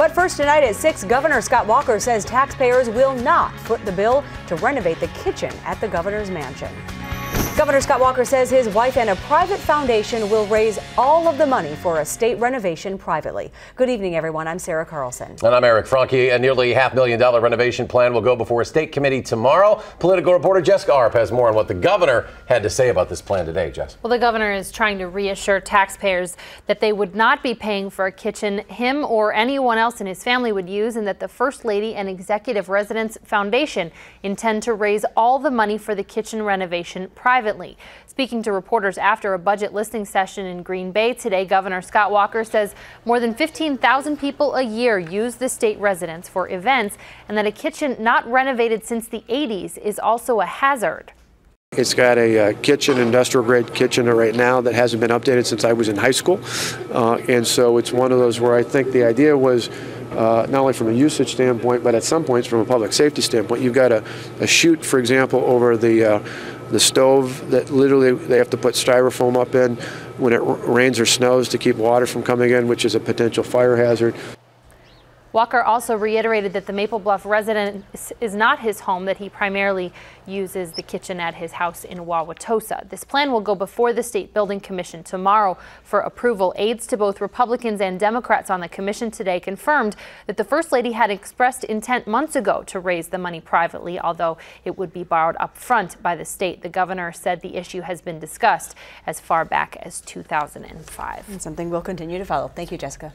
But first tonight at 6, Governor Scott Walker says taxpayers will not foot the bill to renovate the kitchen at the governor's mansion. Governor Scott Walker says his wife and a private foundation will raise all of the money for a state renovation privately. Good evening, everyone. I'm Sarah Carlson. And I'm Eric Franke. A nearly $500,000 renovation plan will go before a state committee tomorrow. Political reporter Jessica Arp has more on what the governor had to say about this plan today. Jess. Well, the governor is trying to reassure taxpayers that they would not be paying for a kitchen him or anyone else in his family would use, and that the First Lady and Executive Residence Foundation intend to raise all the money for the kitchen renovation privately. Speaking to reporters after a budget listening session in Green Bay today, Governor Scott Walker says more than 15,000 people a year use the state residence for events, and that a kitchen not renovated since the 80s is also a hazard. It's got a kitchen, industrial grade kitchen right now that hasn't been updated since I was in high school. And so it's one of those where I think the idea was not only from a usage standpoint, but at some points from a public safety standpoint. You've got a chute, for example, over the stove that literally they have to put styrofoam up in when it rains or snows to keep water from coming in, which is a potential fire hazard. Walker also reiterated that the Maple Bluff residence is not his home, that he primarily uses the kitchen at his house in Wauwatosa. This plan will go before the State Building Commission tomorrow for approval. Aides to both Republicans and Democrats on the commission today confirmed that the First Lady had expressed intent months ago to raise the money privately, although it would be borrowed up front by the state. The governor said the issue has been discussed as far back as 2005. And something we'll continue to follow. Thank you, Jessica.